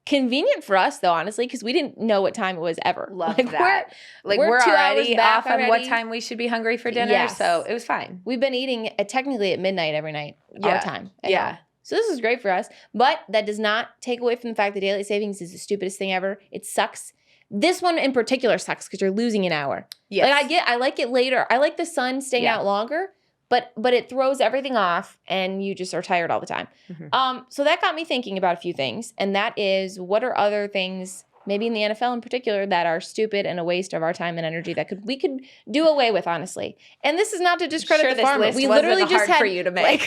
Speaker 1: Convenient for us, though, honestly, because we didn't know what time it was ever.
Speaker 3: Love that. We're 2 already off on what time we should be hungry for dinner, so it was fine.
Speaker 1: We've been eating technically at midnight every night, our time.
Speaker 3: Yeah.
Speaker 1: So this is great for us, but that does not take away from the fact that daylight savings is the stupidest thing ever. It sucks. This one in particular sucks because you're losing an hour.
Speaker 3: Yes.
Speaker 1: Like I like it later. I like the sun staying out longer, but it throws everything off and you just are tired all the time. Mm-hmm. So that got me thinking about a few things, and that is, what are other things, maybe in the NFL in particular, that are stupid and a waste of our time and energy that we could do away with, honestly. And this is not to discredit the farmer. We literally just had
Speaker 3: for you to make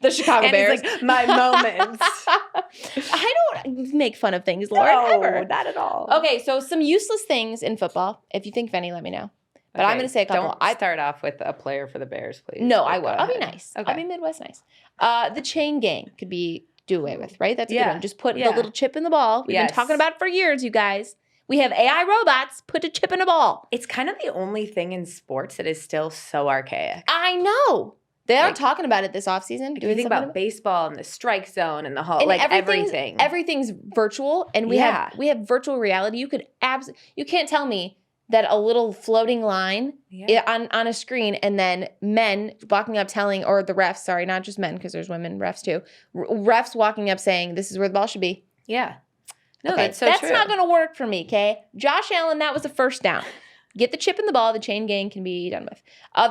Speaker 1: the Chicago Bears.
Speaker 3: Like, my moments.
Speaker 1: I don't make fun of things, Lauren, ever.
Speaker 3: Not at all.
Speaker 1: Okay, so some useless things in football. If you think of any, let me know. But I'm going to say a couple.
Speaker 3: Don't start off with a player for the Bears, please.
Speaker 1: No, I will. I'll be nice.
Speaker 3: Okay.
Speaker 1: I'll be Midwest nice. The chain gang could be do away with, right? That's a good one. Just put the little chip in the ball. We've been talking about it for years, you guys. We have AI robots. Put a chip in a ball.
Speaker 3: It's kind of the only thing in sports that is still so archaic.
Speaker 1: I know. They are talking about it this offseason.
Speaker 3: If you think about baseball and the strike zone and the whole, like everything.
Speaker 1: Everything's virtual, and we have virtual reality. You could you can't tell me that a little floating line on a screen, and then men walking up or the refs, sorry, not just men because there's women refs too, refs walking up saying, this is where the ball should be.
Speaker 3: Yeah. No,
Speaker 1: okay,
Speaker 3: that's so true.
Speaker 1: That's not going to work for me, okay? Josh Allen, that was a first down. Get the chip in the ball. The chain gang can be done with.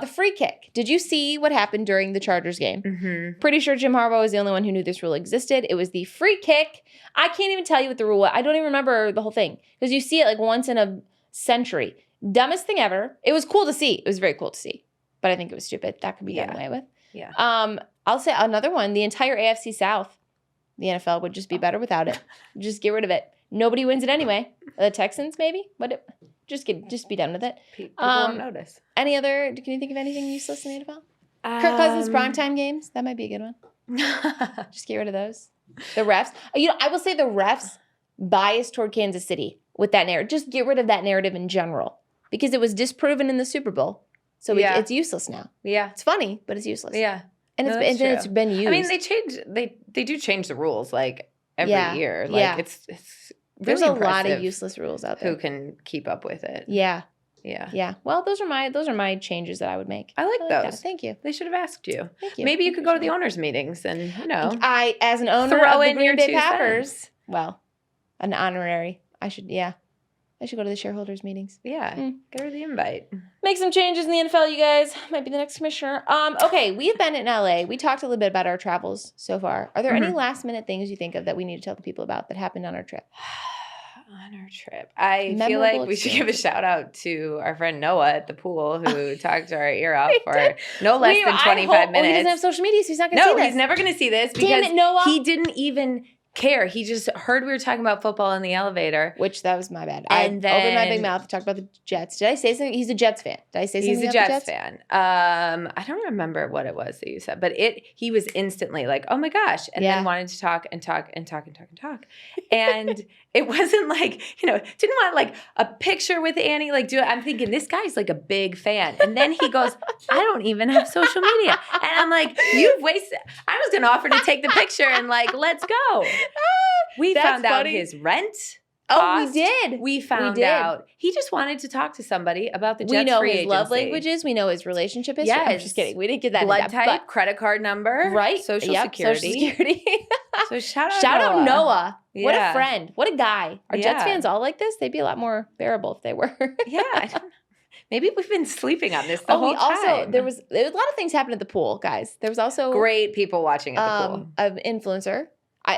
Speaker 1: The free kick. Did you see what happened during the Chargers game?
Speaker 3: Mm-hmm.
Speaker 1: Pretty sure Jim Harbaugh was the only one who knew this rule existed. It was the free kick. I can't even tell you what the rule was. I don't even remember the whole thing because you see it like once in a century. Dumbest thing ever. It was cool to see. It was very cool to see. But I think it was stupid. That could be done away with.
Speaker 3: Yeah.
Speaker 1: I'll say another one. The entire AFC South, the NFL would just be better without it. Just get rid of it. Nobody wins it anyway. The Texans, maybe? Just be done with it.
Speaker 3: People won't notice.
Speaker 1: Can you think of anything useless in the NFL? Kirk Cousins primetime games. That might be a good one. Just get rid of those. The refs. I will say the refs biased toward Kansas City with that narrative. Just get rid of that narrative in general because it was disproven in the Super Bowl. So it's useless now.
Speaker 3: Yeah.
Speaker 1: It's funny, but it's useless.
Speaker 3: Yeah.
Speaker 1: And it's been used.
Speaker 3: I mean, they do change the rules like every year. Like it's
Speaker 1: there's a lot of useless rules out there.
Speaker 3: Who can keep up with it?
Speaker 1: Yeah.
Speaker 3: Yeah.
Speaker 1: Yeah. Well, those are my changes that I would make.
Speaker 3: I like those.
Speaker 1: That. Thank you.
Speaker 3: They should have asked you.
Speaker 1: Thank you.
Speaker 3: Maybe you could go to the owners' meetings and,
Speaker 1: I, as an owner
Speaker 3: throw
Speaker 1: of the
Speaker 3: in
Speaker 1: Green
Speaker 3: your
Speaker 1: Bay
Speaker 3: 2
Speaker 1: Packers,
Speaker 3: cents.
Speaker 1: well, an honorary. I should go to the shareholders meetings.
Speaker 3: Yeah. Get her the invite.
Speaker 1: Make some changes in the NFL, you guys. Might be the next commissioner. Okay, we have been in LA. We talked a little bit about our travels so far. Are there any last minute things you think of that we need to tell the people about that happened on our trip?
Speaker 3: On our trip. I feel like we should give a shout out to our friend Noah at the pool who talked our ear off for no less than 25 minutes.
Speaker 1: He doesn't have social media, so he's not going to see this.
Speaker 3: No, he's never going to see this because
Speaker 1: Damn it, Noah.
Speaker 3: He didn't even care. He just heard we were talking about football in the elevator.
Speaker 1: Which, that was my bad.
Speaker 3: And
Speaker 1: I opened my big mouth to talk about the Jets. Did I say something? He's a Jets fan. Did I say something
Speaker 3: about the Jets? He's a Jets fan. I don't remember what it was that you said, but he was instantly like, oh my gosh, and then wanted to talk and talk and talk and talk and talk. And it wasn't like, didn't want like a picture with Annie. Like, I'm thinking this guy's like a big fan. And then he goes, I don't even have social media. And I'm like, you've wasted. I was going to offer to take the picture and like, let's go. We found out his rent.
Speaker 1: Oh, we did.
Speaker 3: We found out he just wanted to talk to somebody about the Jets free agency.
Speaker 1: We know his love languages. We know his relationship history.
Speaker 3: Yes.
Speaker 1: I'm just kidding. We didn't get that
Speaker 3: blood type, credit card number,
Speaker 1: right?
Speaker 3: Social security.
Speaker 1: So
Speaker 3: shout
Speaker 1: out Noah.
Speaker 3: Yeah.
Speaker 1: What a friend. What a guy. Are Jets fans all like this? They'd be a lot more bearable if they were.
Speaker 3: Yeah. Maybe we've been sleeping on this the whole time.
Speaker 1: Also, there was a lot of things happening at the pool, guys. There was also
Speaker 3: great people watching at the pool.
Speaker 1: An influencer.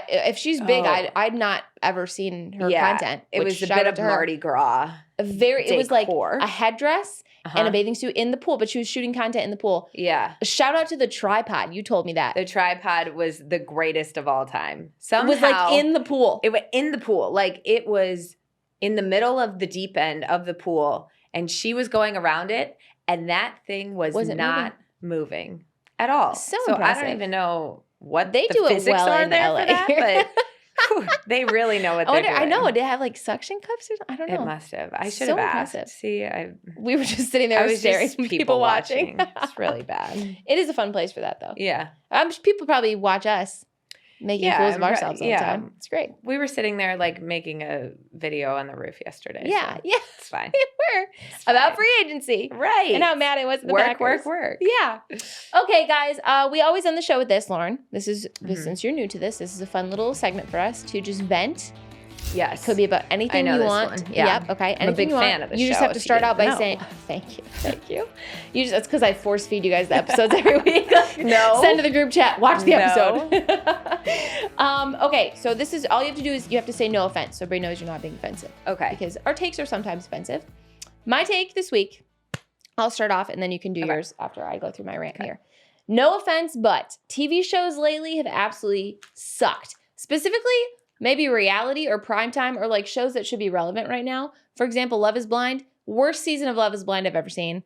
Speaker 1: If she's big, I'd not ever seen her content.
Speaker 3: It was a bit of Mardi Gras.
Speaker 1: It was like a headdress and a bathing suit in the pool, but she was shooting content in the pool.
Speaker 3: Yeah.
Speaker 1: Shout out to the tripod. You told me that.
Speaker 3: The tripod was the greatest of all time. Somehow.
Speaker 1: It was like in the pool.
Speaker 3: It was in the pool. Like it was in the middle of the deep end of the pool, and she was going around it, and that thing was not moving at all.
Speaker 1: So impressive.
Speaker 3: I don't even know what
Speaker 1: they do it well
Speaker 3: are
Speaker 1: in
Speaker 3: there
Speaker 1: LA.
Speaker 3: For that, but whew, they really know what they're doing.
Speaker 1: I know. Did it have like suction cups or something? I don't know.
Speaker 3: It must have. I should have asked.
Speaker 1: Impressive.
Speaker 3: See,
Speaker 1: we were just sitting there staring at people watching.
Speaker 3: It's really bad.
Speaker 1: It is a fun place for that, though.
Speaker 3: Yeah.
Speaker 1: People probably watch us making fools of ourselves all the time. It's great.
Speaker 3: We were sitting there like making a video on the roof yesterday.
Speaker 1: Yeah,
Speaker 3: so
Speaker 1: it's
Speaker 3: fine.
Speaker 1: We were about free agency,
Speaker 3: right?
Speaker 1: And how mad I was at the Packers.
Speaker 3: Work.
Speaker 1: Yeah. Okay, guys. We always end the show with this, Lauren. This is since you're new to this. This is a fun little segment for us to just vent.
Speaker 3: Yes.
Speaker 1: It could be about anything you want.
Speaker 3: One. Yeah.
Speaker 1: Yep. Okay.
Speaker 3: I'm a big fan of the show.
Speaker 1: You just have to start out by saying, thank you. Thank you. That's because I force feed you guys the episodes every week. Send to the group chat. Watch the episode. Okay. So this is all you have to do is you have to say no offense. So everybody knows you're not being offensive.
Speaker 3: Okay.
Speaker 1: Because our takes are sometimes offensive. My take this week, I'll start off and then you can do yours after I go through my rant here. No offense, but TV shows lately have absolutely sucked. Specifically, maybe reality or primetime or like shows that should be relevant right now. For example, Love is Blind. Worst season of Love is Blind I've ever seen.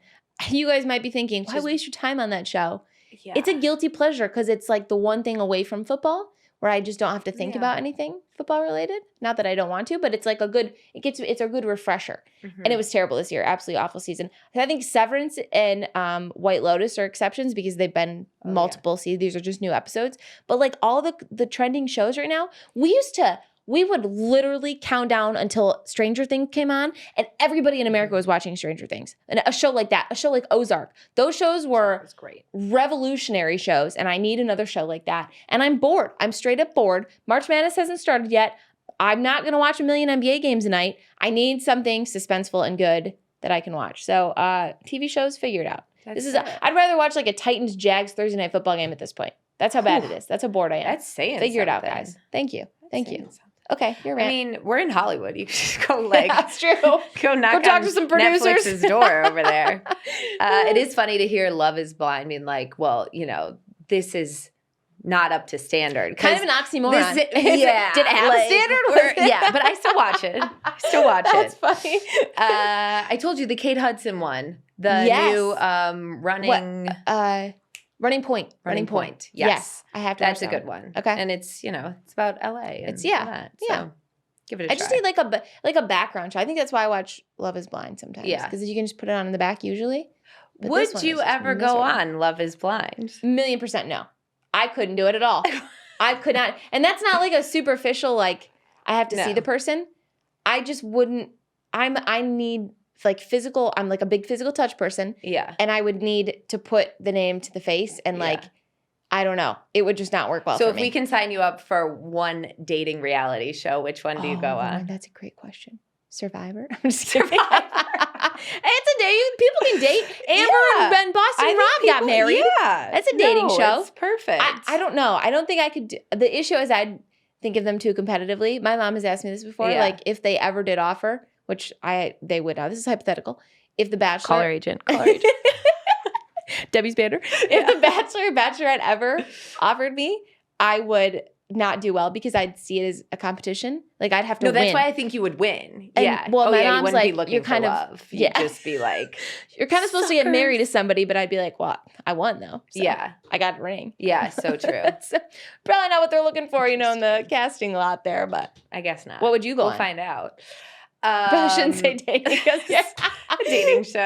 Speaker 1: You guys might be thinking, why waste your time on that show? Yeah. It's a guilty pleasure because it's like the one thing away from football where I just don't have to think about anything football related. Not that I don't want to, but it's like it's a good refresher. And it was terrible this year. Absolutely awful season. I think Severance and White Lotus are exceptions because they've been multiple seasons. These are just new episodes. But like all the trending shows right now, we would literally count down until Stranger Things came on, and everybody in America was watching Stranger Things. And a show like that, a show like Ozark. Those shows were revolutionary shows, and I need another show like that. And I'm bored. I'm straight up bored. March Madness hasn't started yet. I'm not going to watch a million NBA games a night. I need something suspenseful and good that I can watch. So TV shows, figure it out. I'd rather watch like a Titans-Jags Thursday Night Football game at this point. That's how bad it is. That's how bored I am.
Speaker 3: That's saying
Speaker 1: Figure it out,
Speaker 3: something.
Speaker 1: guys. Thank you. Thank you. Okay, you're right.
Speaker 3: I mean, we're in Hollywood. You can just go like
Speaker 1: that's true.
Speaker 3: Go knock
Speaker 1: talk
Speaker 3: on
Speaker 1: to some producers.
Speaker 3: Netflix's door over there. It is funny to hear Love Is Blind being like, well, you know, this is not up to standard.
Speaker 1: Kind of an oxymoron.
Speaker 3: Did it have a standard? Yeah, but I still watch it.
Speaker 1: That's funny.
Speaker 3: I told you the Kate Hudson one, the new Running Point. Running Point. Yes.
Speaker 1: I have to
Speaker 3: That's
Speaker 1: watch
Speaker 3: a good one.
Speaker 1: Okay.
Speaker 3: And it's, you know, it's about LA. And
Speaker 1: It's
Speaker 3: so give it a try.
Speaker 1: I just need like a background show. I think that's why I watch Love Is Blind sometimes. Yeah. Because you can just put it on in the back usually. But
Speaker 3: would you ever go on Love Is Blind?
Speaker 1: 1,000,000% no. I couldn't do it at all. I could not. And that's not like a superficial, like, I have to see the person. I just wouldn't. I need like physical. I'm like a big physical touch person.
Speaker 3: Yeah.
Speaker 1: And I would need to put the name to the face and like, I don't know. It would just not work well for me.
Speaker 3: So if we can sign you up for one dating reality show, which one do you go on?
Speaker 1: That's a great question. Survivor? I'm just kidding. It's a date. People can date. Amber and Boston Rob got married. Yeah. That's a dating show.
Speaker 3: It's perfect.
Speaker 1: I don't know. I don't think I could do. The issue is I'd think of them too competitively. My mom has asked me this before. Like if they ever did offer, which they would now. This is hypothetical. If the Bachelor.
Speaker 3: Call our agent.
Speaker 1: Debbie's banner. If the Bachelor or Bachelorette ever offered me, I would not do well because I'd see it as a competition. Like I'd have to win.
Speaker 3: No, that's why I think you would win.
Speaker 1: And, well, my mom's like,
Speaker 3: be looking for love. You'd just be like,
Speaker 1: you're kind of supposed to get married to somebody, but I'd be like, well, I won though. So I got a ring.
Speaker 3: Yeah, so true.
Speaker 1: So, probably not what they're looking for, in the casting lot there, but
Speaker 3: I guess not.
Speaker 1: What would you go on?
Speaker 3: We'll find out.
Speaker 1: Probably shouldn't say dating because
Speaker 3: a dating show.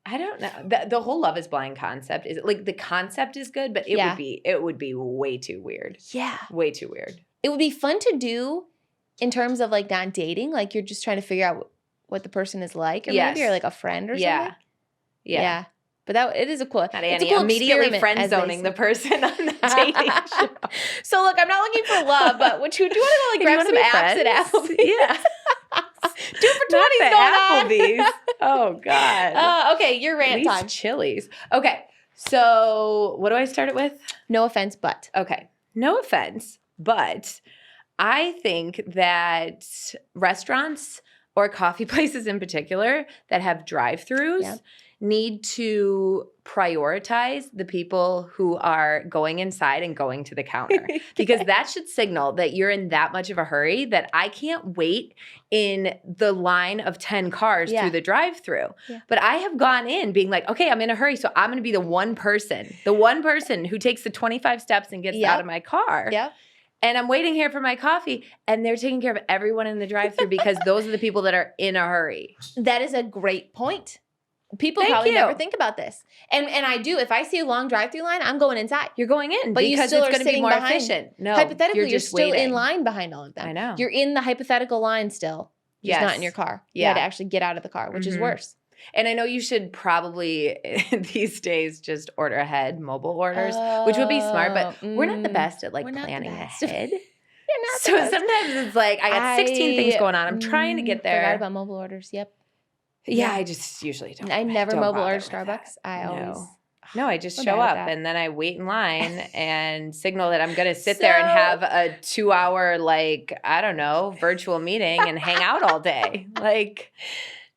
Speaker 3: I don't know. The whole Love Is Blind concept is like the concept is good, but it would be way too weird.
Speaker 1: Yeah.
Speaker 3: Way too weird.
Speaker 1: It would be fun to do in terms of like not dating, like you're just trying to figure out what the person is like, or maybe you're like a friend or something. Yeah. But it is a cool. It's a cool
Speaker 3: immediately friend zoning the person on the dating show.
Speaker 1: So look, I'm not looking for love, but do you want to go like grab some apps at Applebee's?
Speaker 3: Yeah.
Speaker 1: 2 for $20 going
Speaker 3: Applebee's. Oh God.
Speaker 1: Okay, your rant time.
Speaker 3: Chili's. Okay, so what do I start it with?
Speaker 1: No offense, but.
Speaker 3: Okay, no offense, but I think that restaurants or coffee places in particular that have drive-thrus need to prioritize the people who are going inside and going to the counter because that should signal that you're in that much of a hurry that I can't wait in the line of 10 cars through the drive-thru. Yeah. But I have gone in being like, okay, I'm in a hurry, so I'm going to be the one person who takes the 25 steps and gets out of my car.
Speaker 1: Yeah.
Speaker 3: And I'm waiting here for my coffee, and they're taking care of everyone in the drive-thru because those are the people that are in a hurry.
Speaker 1: That is a great point. People probably never think about this. And I do. If I see a long drive-through line, I'm going inside.
Speaker 3: You're going in
Speaker 1: but
Speaker 3: because
Speaker 1: you still
Speaker 3: it's going to be more efficient. No,
Speaker 1: hypothetically, you're
Speaker 3: just
Speaker 1: still
Speaker 3: waiting.
Speaker 1: in line behind all of them.
Speaker 3: I know.
Speaker 1: You're in the hypothetical line still. Just not in your car. You had to actually get out of the car, which is worse.
Speaker 3: And I know you should probably these days just order ahead, mobile orders, which would be smart, but we're not the best at planning ahead. So sometimes it's like I got 16 things going on. I'm trying to get there.
Speaker 1: Forgot about mobile orders. Yep.
Speaker 3: Yeah, I just usually don't.
Speaker 1: I never mobile order Starbucks.
Speaker 3: I just show up and then I wait in line and signal that I'm going to sit there and have a 2-hour, I don't know, virtual meeting and hang out all day.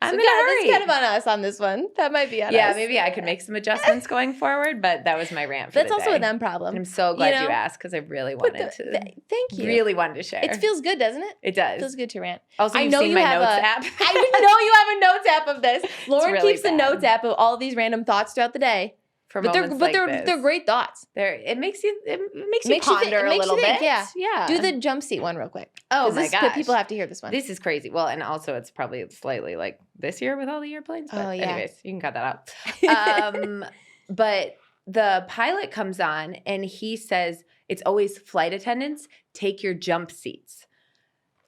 Speaker 3: I'm in a hurry.
Speaker 1: That's kind of on us on this one. That might be on us.
Speaker 3: Yeah, maybe I could make some adjustments going forward, but that was my rant for
Speaker 1: That's
Speaker 3: the day.
Speaker 1: also a them problem.
Speaker 3: And I'm so glad you asked because I really wanted to.
Speaker 1: Thank you.
Speaker 3: Really wanted to share.
Speaker 1: It feels good, doesn't it?
Speaker 3: It does.
Speaker 1: It feels good to rant.
Speaker 3: Also, you've seen my notes app.
Speaker 1: I know you have a notes app of this. Lauren
Speaker 3: really
Speaker 1: keeps a notes app of all of these random thoughts throughout the day.
Speaker 3: for
Speaker 1: but
Speaker 3: moments
Speaker 1: they're great thoughts.
Speaker 3: It makes you ponder a little bit.
Speaker 1: Yeah. Do the jump seat one real quick.
Speaker 3: Oh my gosh.
Speaker 1: People have to hear this one.
Speaker 3: This is crazy. Well, and also it's probably slightly like this year with all the airplanes. But anyways, you can cut that out. But the pilot comes on and he says, it's always flight attendants, take your jump seats.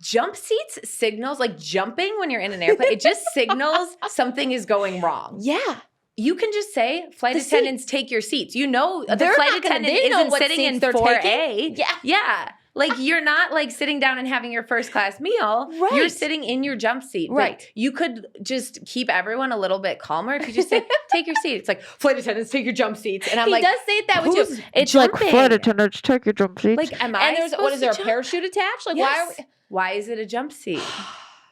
Speaker 3: Jump seats signals, like jumping when you're in an airplane, it just signals something is going wrong.
Speaker 1: Yeah.
Speaker 3: You can just say, flight attendants, take your seats. You know, the
Speaker 1: They're
Speaker 3: flight attendant isn't sitting in 4A.
Speaker 1: Yeah.
Speaker 3: Yeah. Like, you're not, like, sitting down and having your first class meal.
Speaker 1: Right.
Speaker 3: You're sitting in your jump seat.
Speaker 1: Right.
Speaker 3: But you could just keep everyone a little bit calmer if you just say, take your seat. It's like, flight attendants, take your jump seats. And I'm
Speaker 1: he
Speaker 3: like,
Speaker 1: does say it that way, too. It's
Speaker 4: like,
Speaker 1: jumping.
Speaker 4: flight attendants, take your jump seats.
Speaker 3: like, am I
Speaker 1: What is there, a
Speaker 3: jump?
Speaker 1: parachute attached? Like,
Speaker 3: Yes. Why is it a jump seat?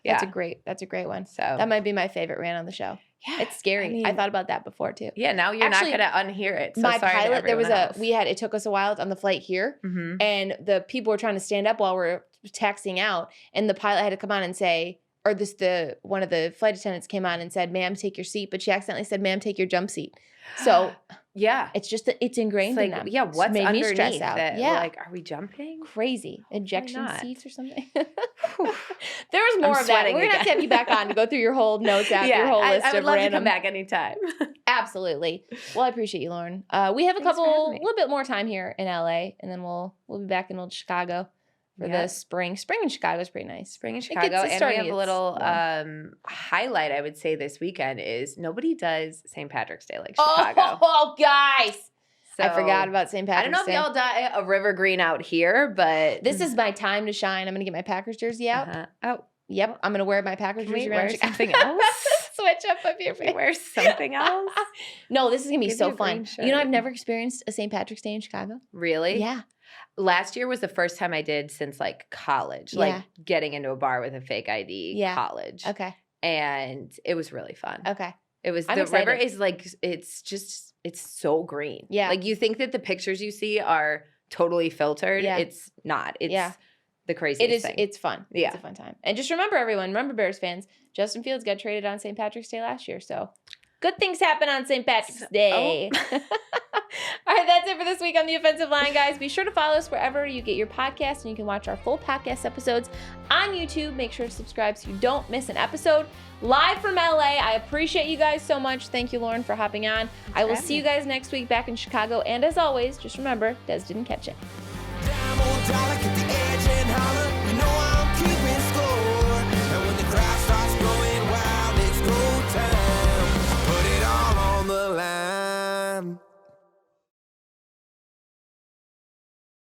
Speaker 1: That's a great one.
Speaker 3: So
Speaker 1: that might be my favorite rant on the show.
Speaker 3: Yeah,
Speaker 1: it's scary. I thought about that before too.
Speaker 3: Yeah, now you're
Speaker 1: Actually,
Speaker 3: not gonna unhear it. So
Speaker 1: my
Speaker 3: sorry
Speaker 1: pilot, there was
Speaker 3: else.
Speaker 1: it took us a while on the flight here, and the people were trying to stand up while we're taxiing out, and the pilot had to come on and say, one of the flight attendants came on and said, "Ma'am, take your seat," but she accidentally said, "Ma'am, take your jump seat." So
Speaker 3: yeah,
Speaker 1: it's just that it's ingrained in them.
Speaker 3: Yeah, what's
Speaker 1: made
Speaker 3: underneath
Speaker 1: me stress out.
Speaker 3: that?
Speaker 1: Yeah,
Speaker 3: Like, are we jumping?
Speaker 1: Crazy ejection seats or something. There was
Speaker 3: I'm
Speaker 1: more of that.
Speaker 3: sweating
Speaker 1: We're gonna have to have you back on to go through your whole notes out, your whole list
Speaker 3: I would
Speaker 1: of
Speaker 3: love
Speaker 1: random.
Speaker 3: to come back anytime.
Speaker 1: Absolutely. Well, I appreciate you, Lauren. We have a little bit more time here in LA, and then we'll be back in old Chicago for the spring. Spring in Chicago is pretty nice.
Speaker 3: Spring in Chicago, and we have a little highlight. I would say this weekend is nobody does St. Patrick's Day like Chicago.
Speaker 1: Oh, guys.
Speaker 3: So,
Speaker 1: I forgot about St. Patrick's Day.
Speaker 3: I don't know if y'all dye a river green out here, but
Speaker 1: this is my time to shine. I'm gonna get my Packers jersey out.
Speaker 3: Oh,
Speaker 1: yep. I'm gonna wear my Packers jersey around Chicago.
Speaker 3: Something else.
Speaker 1: Switch up your face.
Speaker 3: Wear something else.
Speaker 1: No, this is gonna be
Speaker 3: Give
Speaker 1: so fun. You know, I've never experienced a St. Patrick's Day in Chicago.
Speaker 3: Really?
Speaker 1: Yeah.
Speaker 3: Last year was the first time I did since like college, like getting into a bar with a fake ID. College.
Speaker 1: Okay.
Speaker 3: And it was really fun.
Speaker 1: Okay.
Speaker 3: It was
Speaker 1: the
Speaker 3: river is like it's so green.
Speaker 1: Yeah.
Speaker 3: Like you think that the pictures you see are totally filtered.
Speaker 1: Yeah.
Speaker 3: It's not. It's the craziest thing.
Speaker 1: It's fun. Yeah. It's a fun time. And just remember Bears fans, Justin Fields got traded on St. Patrick's Day last year. So good things happen on St. Patrick's Day. All right, that's it for this week on The Offensive Line, guys. Be sure to follow us wherever you get your podcasts, and you can watch our full podcast episodes on YouTube. Make sure to subscribe so you don't miss an episode. Live from LA. I appreciate you guys so much. Thank you, Lauren, for hopping on. I will see you guys next week back in Chicago. And as always, just remember, Des didn't catch it.